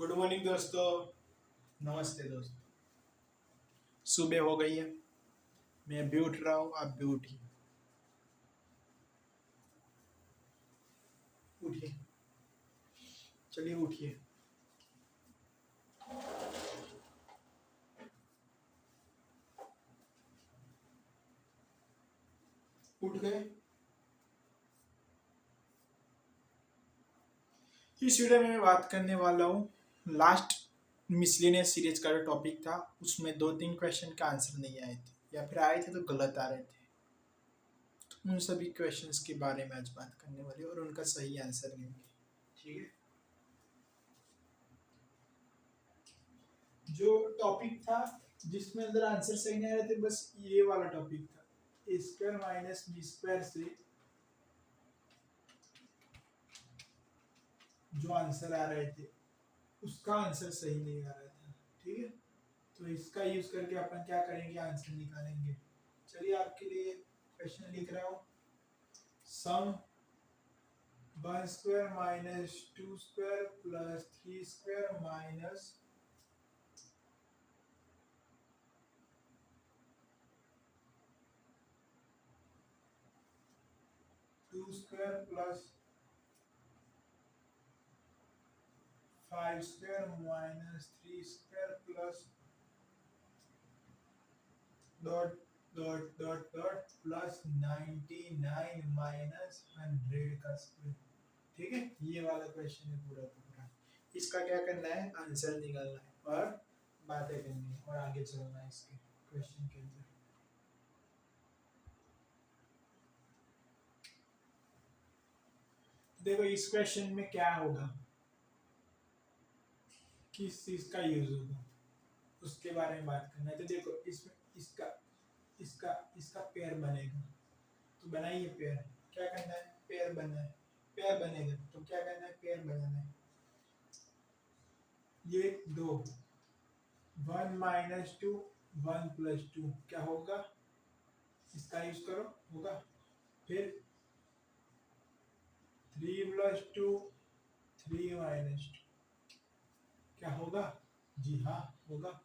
Good morning दोस्तों। नमस्ते दोस्तों। सुबह हो गई है, मैं भी उठ रहा हूँ, आप भी उठिए। उठिए, चलिए उठिए। उठ गए। इस वीडियो में मैं बात करने वाला हूँ लास्ट मिसलेनियस सीरीज का जो टॉपिक था उसमें 2-3 क्वेश्चन का आंसर नहीं आए थे या फिर आए थे तो गलत आ रहे थे। तो उन सभी क्वेश्चंस के बारे में आज बात करने वाले और उनका सही आंसर लेंगे। ठीक है। जो टॉपिक था जिसमें अंदर आंसर सही नहीं आ रहे थे बस ये वाला टॉपिक था, ए स्क्वायर माइनस बी स्क्वायर से जो आंसर आ रहे थे उसका आंसर सही नहीं आ रहा था। ठीक है, तो इसका यूज करके अपन क्या करेंगे, आंसर निकालेंगे। चलिए आपके लिए क्वेश्चन लिख रहा हूँ। सम 1 square minus 2 square plus 3 square minus 2 square plus 5 square minus 3 square plus dot dot dot dot plus 99 minus 100 का स्क्वायर। ठीक है, ये वाला क्वेश्चन है पूरा का पूरा। इसका क्या करना है, आंसर निकालना है और बातें करनी है और आगे चलना है इसके क्वेश्चन के अंदर। देखो इस क्वेश्चन में क्या होगा, किस चीज का यूज होगा उसके बारे में बात करना है। तो देखो इसमें इसका इसका इसका पेयर बनेगा, तो बनाइए पेयर। क्या करना है, पेयर बनना है। पेयर बनेगा तो क्या करना है, पेयर बनाना है। ये 2 1 माइनस 2 1 प्लस 2 क्या होगा, इसका यूज करो होगा। फिर 3 प्लस 2 3 माइनस 2 क्या होगा, जी हाँ होगा।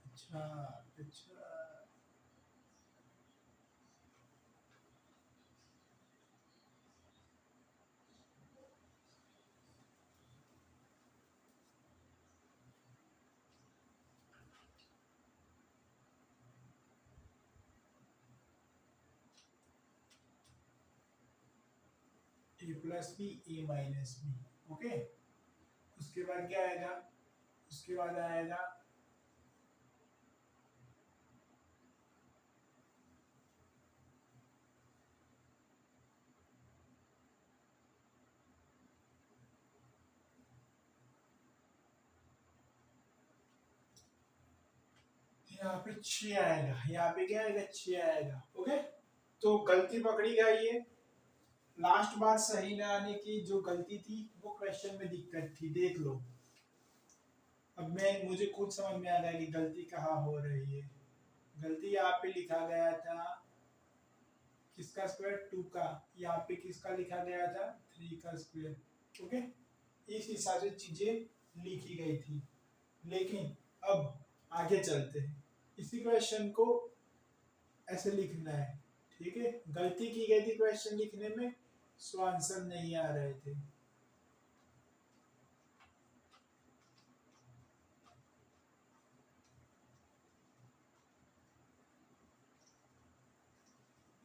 अच्छा अच्छा, ए प्लस बी ए माइनस बी। ओके, उसके बाद क्या आएगा, उसके बाद आएगा यहाँ पे 6 आएगा, यहाँ पे क्या आएगा, 6 आएगा। ओके, तो गलती पकड़ी गई है। लास्ट बात सही ना आने की जो गलती थी वो क्वेश्चन में दिक्कत थी, देख लो। अब मैं मुझे खुद समझ में आ रहा है कि गलती कहाँ हो रही है। गलती यहाँ पे लिखा गया था किसका स्क्वायर 2 का, यहाँ पे किसका लिखा गया था 3 का स्क्वायर। ओके, इस हिसाब से चीजें लिखी गई थी। लेकिन अब आगे चलते हैं, इसी क्वेश्चन को ऐसे लिखना है। ठीक है, गलती की गई थी क्वेश्चन लिखने में, सो आंसर नहीं आ रहे थे।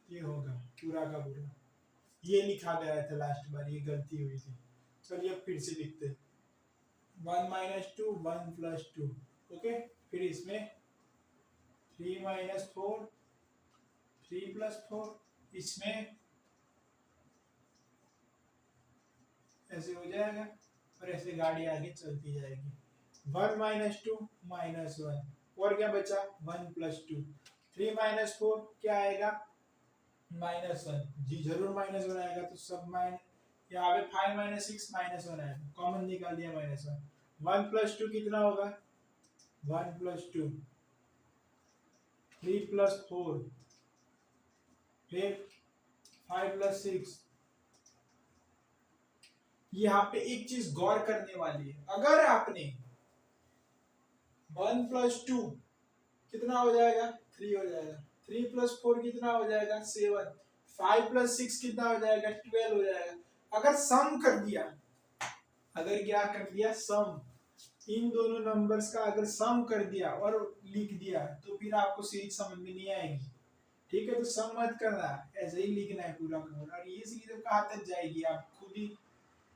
ये होगा पूरा का पूरा, ये लिखा गया था लास्ट बार, ये गलती हुई थी। चलिए अब फिर से लिखते हैं। 1 माइनस 2 1 प्लस 2। ओके, फिर इसमें 3 माइनस 4 3 प्लस 4, इसमें ऐसे हो जाएगा और ऐसे गाड़ी आगे चलती जाएगी। 1 माइनस 2 माइनस 1 और क्या बचा 1 प्लस 2। 3 माइनस 4 क्या आएगा, माइनस 1। जी जरूर माइनस 1 आएगा, तो सब माइनस। यहाँ पे 5 माइनस 6 माइनस 1 आएगा, कॉमन निकाल दिया माइनस 1। 1 + 2 कितना होगा? 1 + 2, 3 + 4, फिर 5 + 6। यहाँ पे एक चीज गौर करने वाली है, अगर आपने 1 + 2 कितना हो जाएगा? 3 हो जाएगा। 3 + 4 कितना हो जाएगा? 7। 5 + 6 कितना हो जाएगा? 12 हो जाएगा। अगर सम कर दिया, अगर क्या कर दिया? सम, इन दोनों नंबर्स का अगर सम कर दिया और लिख दिया तो फिर आपको सीरीज समझ में नहीं आएगी। ठीक है, तो सम मत करना, ऐसे ही लिखना है पूरा का पूरा। और ये सीरीज अब कहाँ तक जाएगी आप खुद ही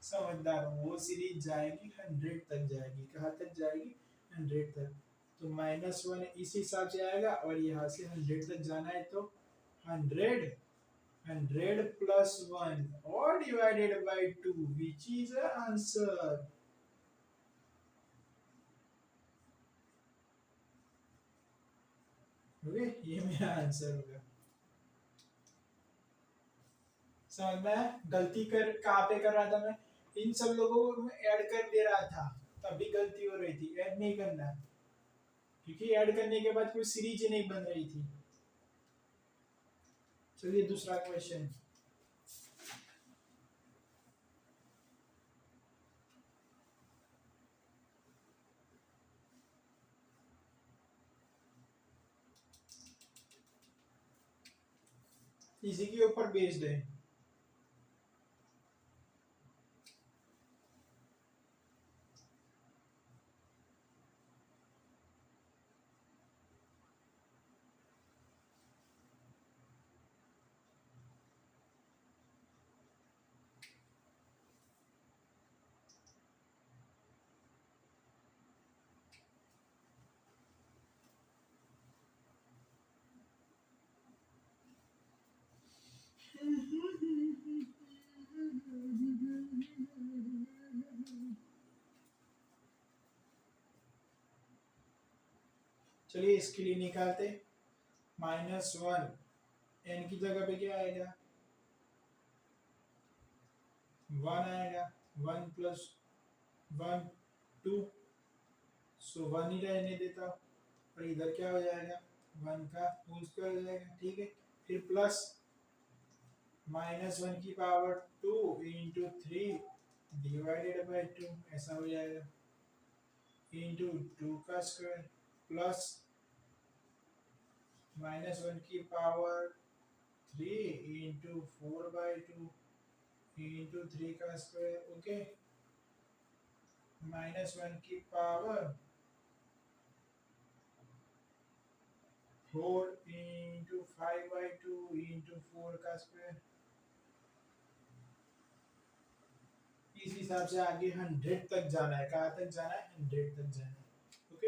समझदार हो। वो सीरीज जाएगी 100 तक जाएगी। कहाँ तक जाएगी? 100 तक। तो -1 इस हिसाब से आएगा और यहाँ से 100 तक जाना है तो 100, 100 + 1 और divided by 2 which is answer. Okay, ये मेरा आंसर होगा। समझ में? गलती कर कहाँ पे कर रहा था मैं? इन सब लोगों को मैं ऐड कर दे रहा था, तभी गलती हो रही थी। ऐड नहीं करना, क्योंकि ऐड करने के बाद कोई सीरीज ही नहीं बन रही थी। चलिए दूसरा क्वेश्चन। इसी के ऊपर बेस्ड है। चलिए इसके लिए निकालते। -1 n की जगह पे क्या आएगा? 1 आएगा। 1 + 1 2, सो 1 ही रहने देता हूँ। और इधर क्या हो जाएगा? 1 का होल स्क्वायर हो जाएगा। ठीक है, फिर प्लस -1 की पावर 2 × 3 डिवाइडेड बाय 2, ऐसा हो जाएगा। इंटू 2 का स्क्वायर प्लस -1 की पावर 3 × 4/2 इंटू 3 का स्क्वायर। ओके, -1 की पावर 4 × 5/2 इंटू 4 का स्क्वायर। इस हिसाब से आगे 100 तक जाना है। कहाँ तक जाना है? 100 तक जाना है। ओके,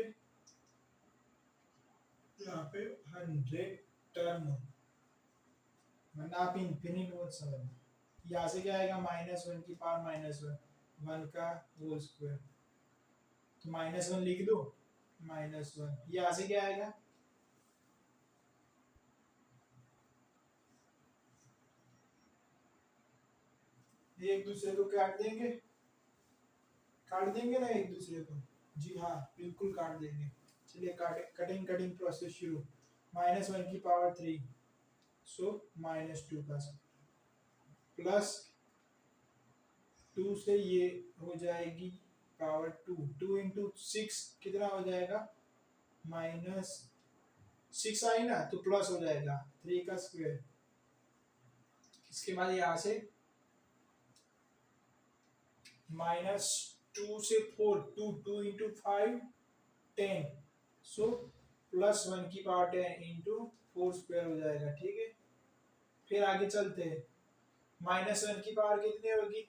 यहाँ पे 100 टर्म, वरना आप इंफिनिट मत समझना। यहाँ से क्या आएगा? -1 की पावर -1, 1 का होल स्क्वायर, तो -1 लिख दो। -1 यहाँ से क्या आएगा? एक दूसरे को काट देंगे, काट देंगे ना एक दूसरे को। जी हाँ, बिल्कुल काट देंगे। चलिए कटिंग कटिंग प्रोसेस शुरू। -1 की पावर 3, सो -2 का प्लस 2 से ये हो जाएगी पावर 2, 2 × 6 कितना हो जाएगा? -6 आई ना, तो प्लस हो जाएगा 3 का स्क्वायर। इसके बाद यहाँ से -2 से 4, 2 × 5 10, सो +1 की पावर 10 × 4 स्क्वायर हो जाएगा। ठीक है, फिर आगे चलते हैं। -1 की पावर कितनी होगी?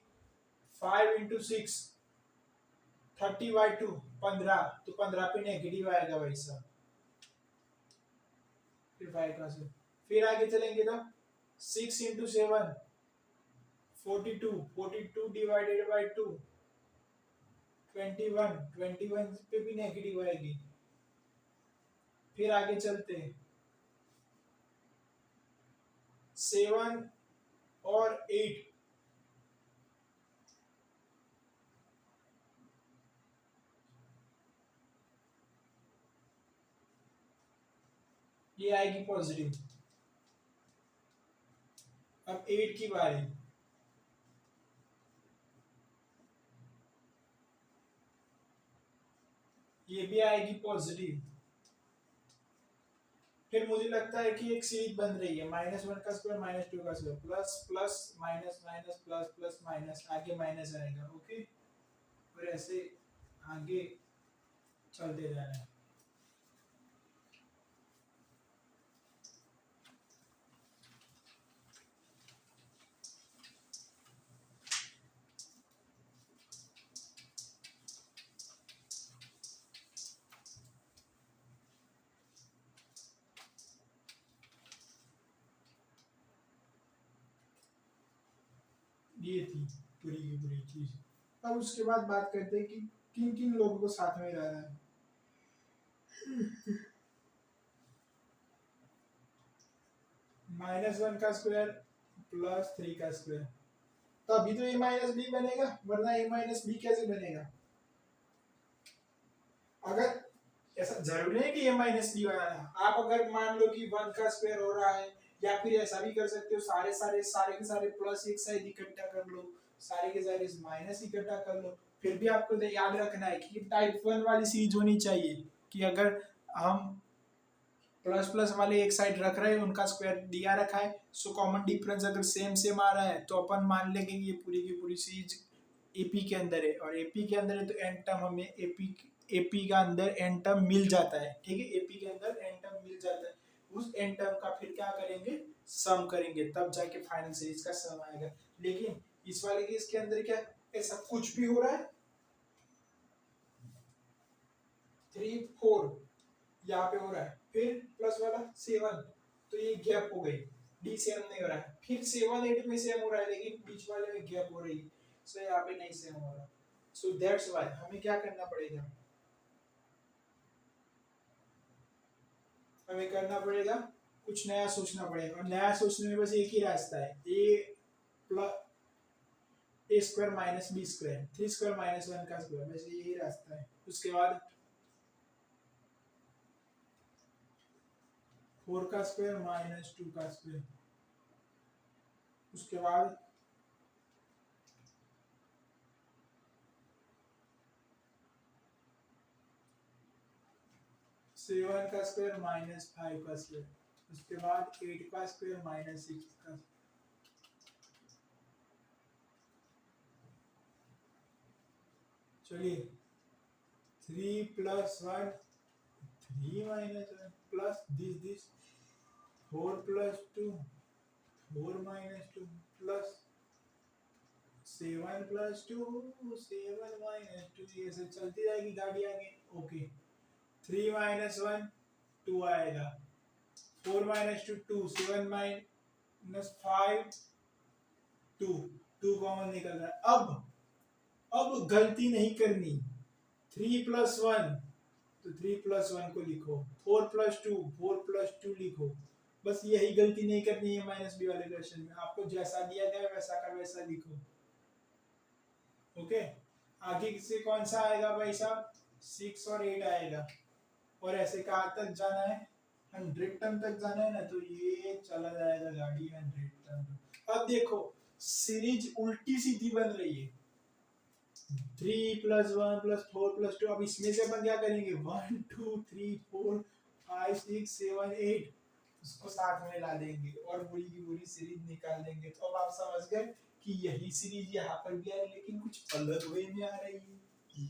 5 × 6 30/2 15, तो 15 पे नेगेटिव आएगा भाई साहब। फिर 5 का से फिर आगे चलेंगे तो 6 × 7 42, 42 डिवाइडेड बाय 2 21, 21 पे भी नेगेटिव आएगी। फिर आगे चलते हैं 7 और 8, ये आएगी पॉजिटिव। अब 8 की बारी, ये भी आएगी पॉजिटिव। फिर मुझे लगता है कि एक सीरीज बन रही है, -1 का स्क्वायर -2 का square, plus plus minus minus plus plus minus, आगे माइनस आएगा। ओके, और ऐसे आगे चलते जाना है। ये थी पूरी की पूरी चीज। अब उसके बाद बात करते हैं कि किन किन लोगों को साथ में रहना है। -1 का स्क्वायर प्लस 3 का स्क्वायर, तभी तो a-b बनेगा, वरना a-b कैसे बनेगा? अगर ऐसा जरूरी है कि a-b बनाना, आप अगर मान लो कि 1 का स्क्वायर हो रहा है, या फिर ऐसा भी कर सकते हो, सारे के सारे प्लस एक साइड इकट्ठा कर लो, सारे के सारे माइनस इकट्ठा कर लो। फिर भी आपको याद रखना है कि टाइप 1 वाली सीरीज होनी चाहिए कि अगर हम प्लस प्लस वाले एक साइड रख रहे हैं, उनका स्क्वायर दिया रखा है, सो कॉमन डिफरेंस अगर सेम सेम आ रहा है तो अपन मान लेंगे कि ये पूरी की पूरी सीरीज एपी के अंदर है, और एपी के अंदर है तो एन टर्म हमें एपी का अंदर एन टर्म मिल जाता है। ठीक है, एपी के अंदर एन टर्म मिल जाता है, उस एन टर्म का फिर क्या करेंगे, सम करेंगे, तब जाके फाइनल सीरीज का सम आएगा। लेकिन इस वाले केस के अंदर क्या ऐसा कुछ भी हो रहा है, 3 4 यहाँ पे हो रहा है, फिर प्लस वाला 7, तो ये गैप हो गई, डी सेम नहीं हो रहा है, फिर 7 8 में सेम हो रहा है, लेकिन बीच वाले में गैप हो रही है, सो यहाँ पे नहीं सेम हो रहा। सो दैट्स व्हाई हमें क्या करना पड़ेगा, हमें करना पड़ेगा कुछ नया सोचना पड़ेगा, और नया सोचने में बस एक ही रास्ता है, A plus A square minus B square, 3 square minus 1 का स्क्वायर, बस यही रास्ता है। उसके बाद 4 का स्क्वायर माइनस 2 का स्क्वायर, उसके बाद 7 का स्क्वायर माइनस 5 का स्क्वायर, उसके बाद 8 का स्क्वायर माइनस 6 का। चलिए 3 plus 1 3 minus 1 plus this 4 plus 2 4 minus 2 plus 7 plus 2 7 minus 2, ये सब चलती जाएगी गाड़ी आगे। ओके, 3 माइनस 1 2 आएगा, 4 माइनस 2 2, 7 माइनस 5 2 2 कॉमन निकल रहा है। अब गलती नहीं करनी, 3 प्लस 1 तो 3 प्लस 1 को लिखो, 4 प्लस 2 4 प्लस 2 लिखो, बस यही गलती नहीं करनी है माइनस बी वाले क्वेश्चन में, आपको जैसा दिया गया वैसा का वैसा लिखो। ओके, आगे से कौन सा आएगा भाई साहब, 6 और 8 आएगा, और ऐसे कहाँ तक जाना है, 100 टन तक जाना है ना, तो ये चला जाएगा गाड़ी 100 टन। अब देखो सीरीज उल्टी सीधी बन रही है, 3 प्लस 1 प्लस 4 प्लस 2, अब इसमें से अपन क्या करेंगे, 1 2 3 4 5 6 7 8, उसको साथ में ला देंगे और पूरी की पूरी सीरीज निकाल देंगे। तो अब आप समझ गए कि यही सीरीज यहाँ पर भी आ रही है, लेकिन कुछ अलग वे में आ रही है।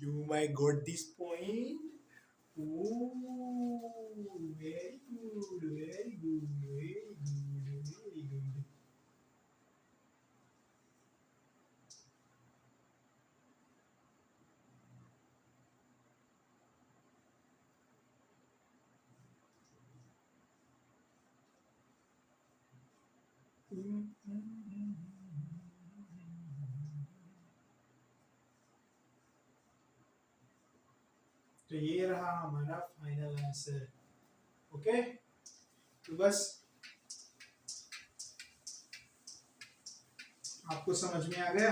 You my got this point, very good very good very good very good. तो ये रहा हमारा फाइनल आंसर। ओके, तो बस आपको समझ में आ गया।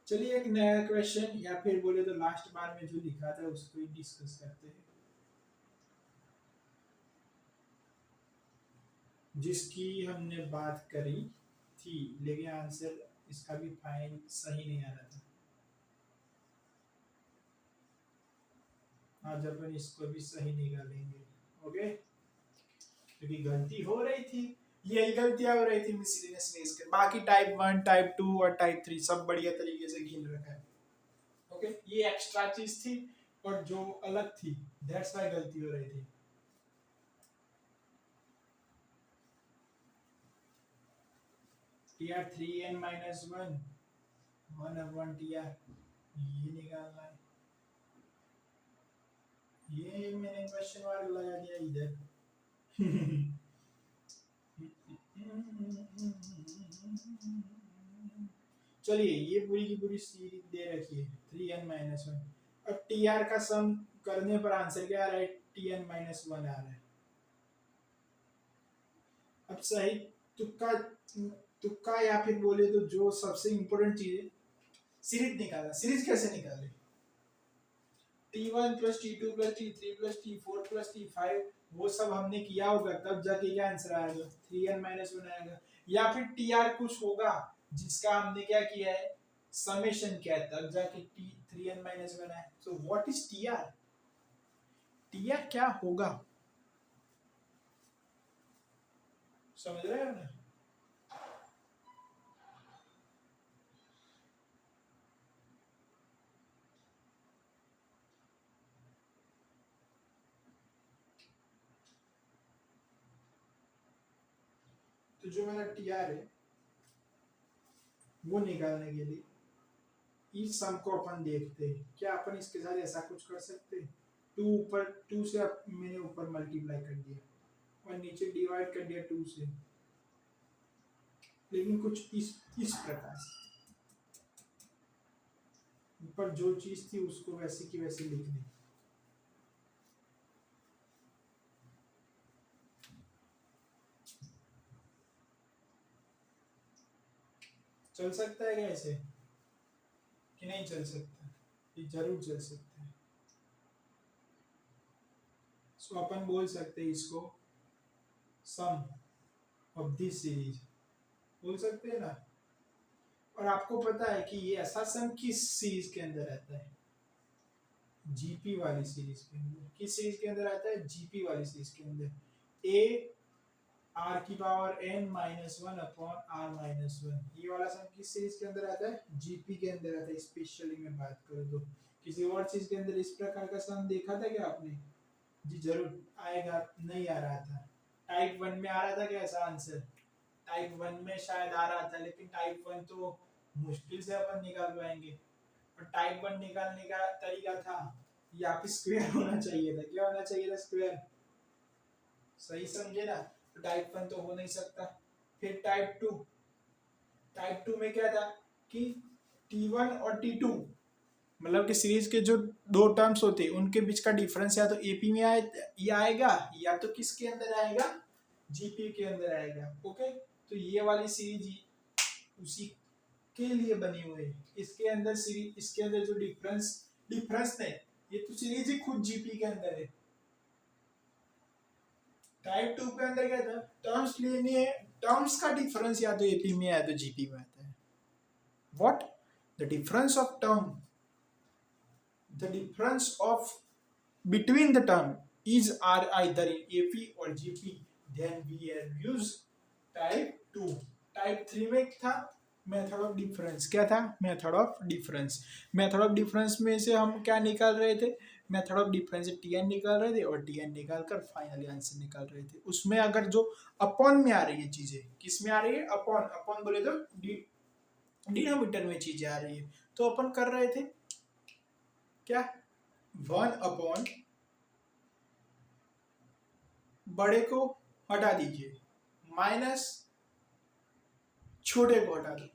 चलिए एक नया क्वेश्चन, या फिर बोले तो लास्ट बार में जो लिखा था उसको ही डिस्कस करते हैं, जिसकी हमने बात करी थी, लेकिन आंसर इसका भी फाइन सही नहीं आ रहा था। आज अपन इसको भी सही निकालेंगे, ओके, क्योंकि गलती हो रही थी, यही गलतियां हो रही थी मिसलिनियस के। बाकी टाइप 1, टाइप 2 और टाइप 3 सब बढ़िया तरीके से गिन रखा है, ओके। ये एक्स्ट्रा चीज थी और जो अलग थी, दैट्स व्हाई गलती हो रही थी। T R 3n-1 1/1 T R, ये निकालना है। ये मैंने क्वेश्चन मार्क लगा दिया इधर। चलिए ये पूरी की पूरी सीरीज दे रखी है 3n-1। अब टी आर का सम करने पर आंसर क्या आ रहा है? tn-1 आ रहा है। अब सही तुक्का तुक्का या फिर बोले तो जो सबसे इंपॉर्टेंट चीज है, सीरीज निकालना। सीरीज कैसे निकाले? t1 plus t2 plus t3 plus t4 plus t5 वो सब हमने किया होगा, तब जाके क्या आंसर आएगा? 3n-1 आएगा। या फिर tr कुछ होगा जिसका हमने क्या किया है, समेशन किया है, तब जाके 3n-1 आए। So what is tr? tr क्या होगा, समझ रहे हो ना? तो जो मेरा tr है वो निकालने के लिए इस सम को अपन देखते हैं, क्या अपन इसके साथ ऐसा कुछ कर सकते हैं? 2 से मैंने ऊपर मल्टीप्लाई कर दिया और नीचे डिवाइड कर दिया 2 से, लेकिन कुछ इस प्रकार से, ऊपर जो चीज थी उसको वैसे की वैसे लिख दी। चल सकता है क्या ऐसे कि नहीं चल सकता? ये जरूर चल सकता है। सो अपन बोल सकते हैं इसको सम ऑफ दिस सीरीज, बोल सकते हैं ना। और आपको पता है कि ये ऐसा सम किस सीरीज के अंदर रहता है? जीपी वाली सीरीज के अंदर। किस सीरीज के अंदर आता है? जीपी वाली सीरीज के अंदर। ए आर की पावर n-1 अपॉन r-1, ये वाला सम किस सीरीज के अंदर आता है? जीपी के अंदर आता है। स्पेशली मैं बात करूँ तो किसी और चीज के अंदर इस प्रकार का सम देखा था क्या आपने? जी जरूर आएगा, नहीं आ रहा था। टाइप 1 में आ रहा था क्या ऐसा आंसर? टाइप 1 में शायद आ रहा था, लेकिन टाइप 1 तो मुश्किल से अपन निकाल पाएंगे। और टाइप 1 निकालने का तरीका था, या फिर स्क्वायर होना चाहिए था। क्या होना चाहिए था? स्क्वायर। सही समझे ना? तो टाइप 1 तो हो नहीं सकता। फिर टाइप 2 में क्या था कि t1 और t2, मतलब कि सीरीज के जो दो टर्म्स होते हैं उनके बीच का डिफरेंस या तो एपी में आएगा, या तो किसके अंदर आएगा? जीपी के अंदर आएगा, ओके। तो ये वाली सीरीज उसी के लिए बनी हुई है। इसके अंदर सीरीज, इसके अंदर जो डिफरेंस नहीं, ये तो सीरीज ही खुद जीपी के अंदर है। टाइप 2 के अंदर क्या था? टर्म्स लेने हैं, टर्म्स का डिफरेंस या तो एपी में या तो जीपी में आता है। What? The difference of term, the difference of between the term is are either in AP or GP, then we have used type 2. Type 3 में था मेथड ऑफ डिफरेंस। क्या था? Method of difference. Method of difference में से हम क्या निकाल रहे थे? मेथड ऑफ डिफरेंस से टीएन निकाल रहे थे और टीएन निकाल कर फाइनली आंसर निकाल रहे थे। उसमें अगर जो अपॉन में आ रही है चीजें, किस में आ रही है? अपॉन। अपॉन बोले तो डिनोमिनेटर में चीजें आ रही है, तो अपन कर रहे थे क्या? 1 अपॉन बड़े को हटा दीजिए, माइनस छोटे को हटा दो,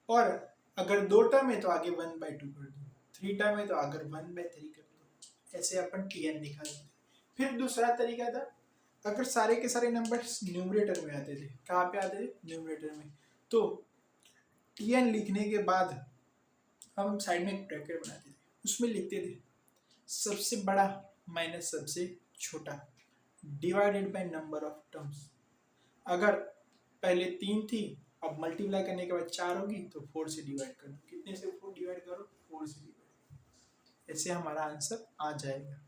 और अगर 2 टर्म है तो आगे 1/2 कर दो, 3 टर्म है तो आगे 1/3 कर दो। ऐसे अपन Tn निकाल लेते। फिर दूसरा तरीका था, अगर सारे के सारे नंबर्स न्यूमरेटर में आते थे, कहाँ पे आते थे? न्यूमरेटर में। तो Tn लिखने के बाद हम साइड में एक ब्रैकेट बनाते थे, उसमें लिखते थे सबसे बड़ा माइनस सबसे छोटा divided by number of terms. अगर पहले 3 थी, अब मल्टीप्लाई करने के बाद 4 होगी, तो 4 से डिवाइड कर दो। कितने से 4 डिवाइड करो? 4 से डिवाइड। ऐसे हमारा आंसर आ जाएगा।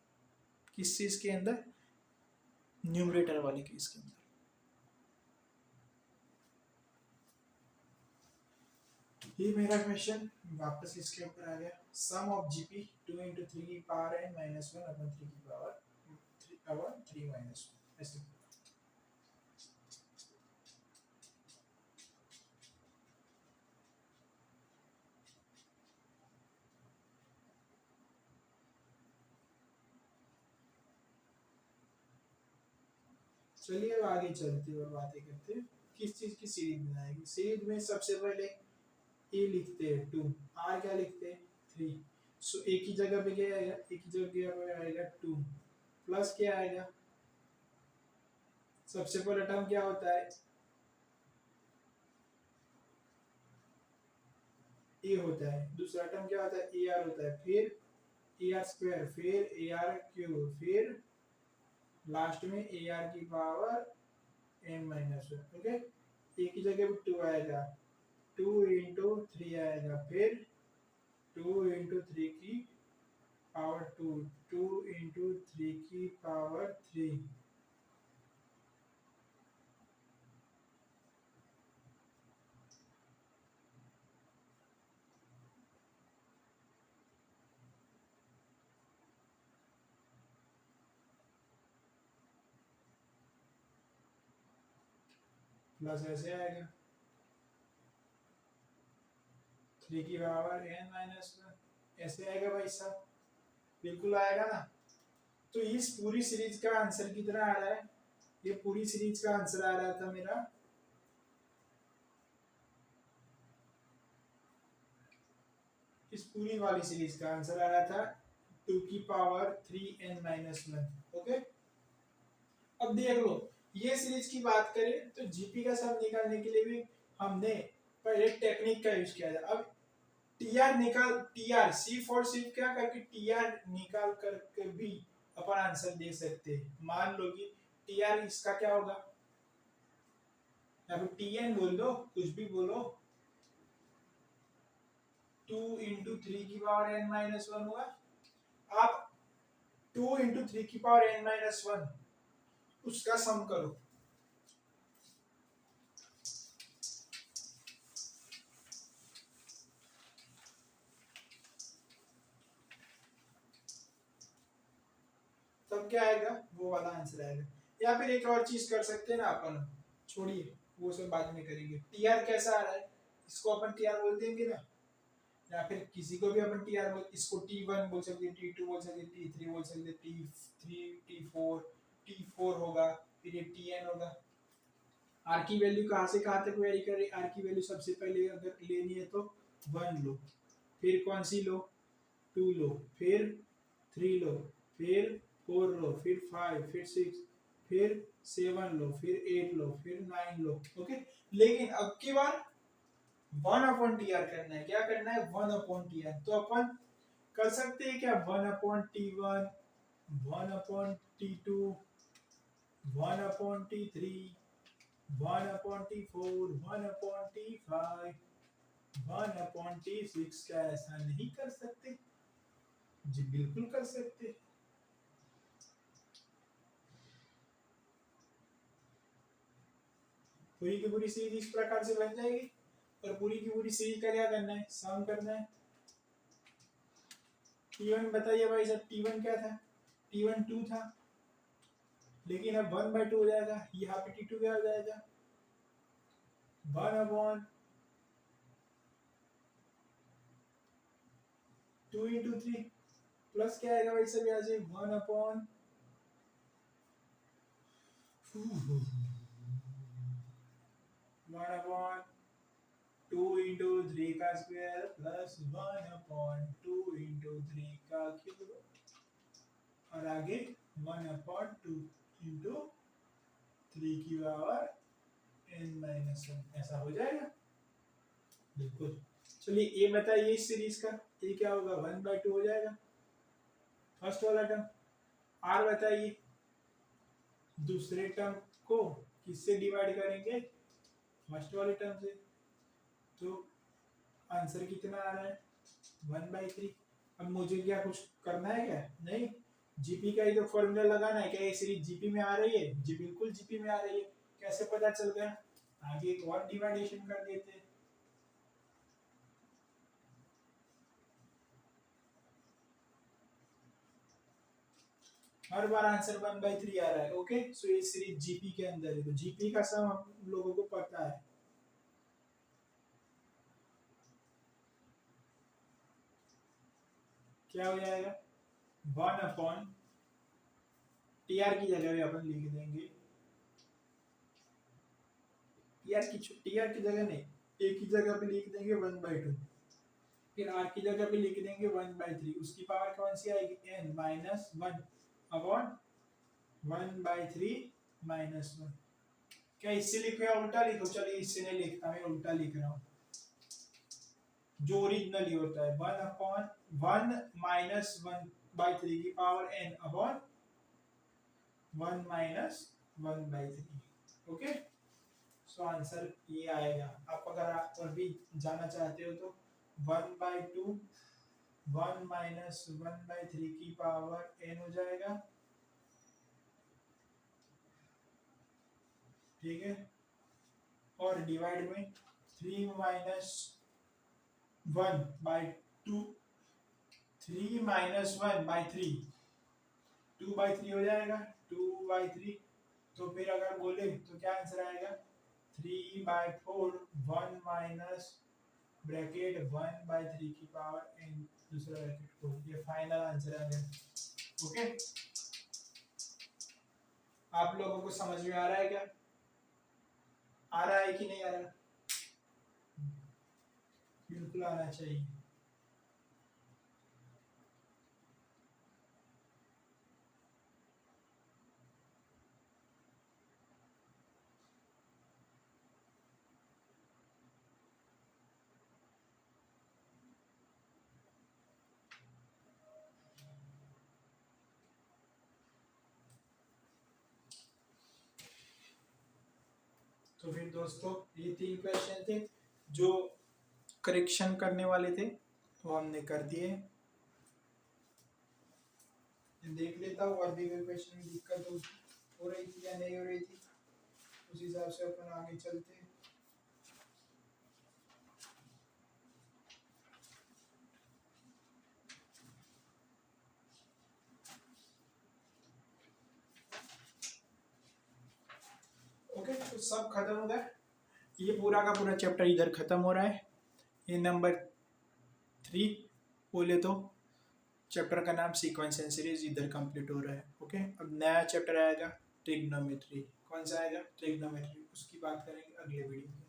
किस चीज के अंदर? न्यूमरेटर वाले केस के अंदर। ये मेरा क्वेश्चन वापस इसके ऊपर आ गया। सम ऑफ जीपी 2 into 3 की पावर n minus 1 upon 3 की पावर 3 minus 1 ऐसे। चलिए अब आगे चलते हुए बातें करते हैं किस चीज की सीरीज बनाएगी। सीरीज में सबसे पहले ए लिखते हैं 2, आर क्या लिखते हैं 3। सो एक ही जगह पे क्या आएगा? एक ही जगह पे आएगा 2, प्लस क्या आएगा? सबसे पहला टर्म क्या होता है? ए होता है। दूसरा टर्म क्या होता है? ए आर होता है। फिर ए आर स्क्वायर, फिर ए आर क्यूब, फिर लास्ट में ए आर की पावर n माइनस 1। ओके, एक ही जगह पे 2 आएगा, 2 into 3 आएगा, फिर 2 into 3 की पावर 2, 2 into 3 की पावर 3, प्लस ऐसे आएगा 3 की पावर n माइनस 1 ऐसे आएगा भाई साहब। बिल्कुल आएगा ना। तो इस पूरी सीरीज का आंसर कितना आ रहा है? ये पूरी सीरीज का आंसर आ रहा था मेरा, इस पूरी वाली सीरीज का आंसर आ रहा था 2 की पावर 3n माइनस 1। ओके, अब देख लो, ये सीरीज की बात करें तो जीपी का सम निकालने के लिए भी हमने पहले टेक्निक का यूज किया था। अब टीआर निकाल, टीआर सी फॉर सिर्फ क्या करके टीआर निकाल करके भी अपन आंसर दे सकते हैं। मान लो कि टीआर इसका क्या होगा, या फिर टीएन बोल दो, कुछ भी बोलो, 2 into 3 की पावर n माइनस 1 होगा। आप 2 into 3 की पावर n माइनस 1 उसका सम करो, तब क्या आएगा? वो वाला आंसर आएगा। या फिर एक और चीज कर सकते हैं ना अपन, छोड़िए वो सब बाद में करेंगे। टीआर कैसा आ रहा है, इसको अपन टीआर बोल देंगे ना, या फिर किसी को भी अपन टीआर बोल, इसको टी1 बोल सकते हैं, टी2 बोल सकते हैं, टी3 बोल सकते हैं, टी3, टी4 होगा, फिर ये टीएन होगा। आर की वैल्यू कहाँ से कहाँ तक वेरी कर रही है? आर की वैल्यू सबसे पहले अगर लेनी है तो 1 लो, फिर कौन सी लो? 2 लो, फिर 3 लो, फिर 4 लो, फिर 5, फिर 6, फिर 7 लो, फिर 8 लो, फिर 9 लो। ओके, लेकिन अब की बार 1/tr करना है। क्या करना है? 1/tr। तो अपन कर सकते हैं क्या? 1/t1, 1/t2, 1/t3, 1/t4, 1/t5, 1/t6। क्या ऐसा नहीं कर सकते? जी बिल्कुल कर सकते। पूरी की पूरी सीरीज इस प्रकार से बन जाएगी, और पूरी की पूरी सीरीज का क्या करना है? सम करना है। T1 बताइए भाई साहब, T1 क्या था? T1 2 था, लेकिन अब 1/2 हो जाएगा। यहाँ पे T2 क्या हो जाएगा? 1/2 into 3, प्लस क्या आएगा भाई साहब? यहाँ से 1/, one upon two into three का square plus one upon two into three का क्यूब और आगे one upon two into three की पावर n माइनस वन, ऐसा हो जाएगा। बिल्कुल। चलिए ये बताइए इस सीरीज का ये क्या होगा, वन बाई टू हो जाएगा फर्स्ट वाला टर्म। आर बताइए दूसरे टर्म को किससे डिवाइड करेंगे, फर्स्ट वाले टर्म से। तो आंसर कितना आ रहा है, वन बाई थ्री। अब मुझे क्या कुछ करना है क्या, नहीं, जीपी का ही तो फॉर्मूला लगाना है। क्या ये सीरीज जीपी में आ रही है, जी बिल्कुल जीपी में आ रही है। कैसे पता चल गया, आगे एक और डिवाइडेशन कर देते हैं। हर बार आंसर वन बाई थ्री आ रहा है। ओके, सो ये सीरीज जीपी के अंदर है, तो जीपी का सम हम लोगों को पता है। क्या हो जाएगा, वन अपॉन टीआर की जगह भी अपन लिख देंगे, टीआर की जगह नहीं, ए की जगह पे लिख देंगे वन बाई टू, फिर आर की जगह पे लिख देंगे वन बाई थ्री। उसकी पावर कौन सी आएगी, n minus one upon one by three minus one. क्या इससे लिखो या उल्टा लिखो, चलिए इससे नहीं लिखता, मैं उल्टा लिख रहा हूँ जो ओरिजिनली होता है, one upon one minus one by three की power n upon one minus one by three. Okay, so answer ये आएगा। आप अगर आप और भी जाना चाहते हो तो one by to one minus one by three की पावर एन हो जाएगा, ठीक है। और डिवाइड में three minus one by to, three minus one by three, two by three हो जाएगा, टू बाई थ्री। तो फिर अगर बोले तो क्या आंसर आएगा, three by four one minus bracket one by three की पावर एन दूसरा ब्रैकेट फोर। ये फाइनल आंसर आ गया। ओके, आप लोगों को समझ में आ रहा है क्या, आ रहा है कि नहीं आ रहा, बिल्कुल आना चाहिए। तो फिर दोस्तों ये तीन क्वेश्चन थे जो करेक्शन करने वाले थे, तो हमने कर दिए। देख लेता हूँ और भी कोई क्वेश्चन में दिक्कत हो रही थी या नहीं हो रही थी, उस हिसाब से अपन आगे चलते हैं। ओके, तो सब खत्म हो गया, ये पूरा का पूरा चैप्टर इधर खत्म हो रहा है। ये नंबर 3 बोले तो चैप्टर का नाम सीक्वेंस एंड सीरीज इधर कंप्लीट हो रहा है। ओके, अब नया चैप्टर आएगा ट्रिग्नोमेट्री। कौन सा आएगा, ट्रिग्नोमेट्री, उसकी बात करेंगे अगले वीडियो में।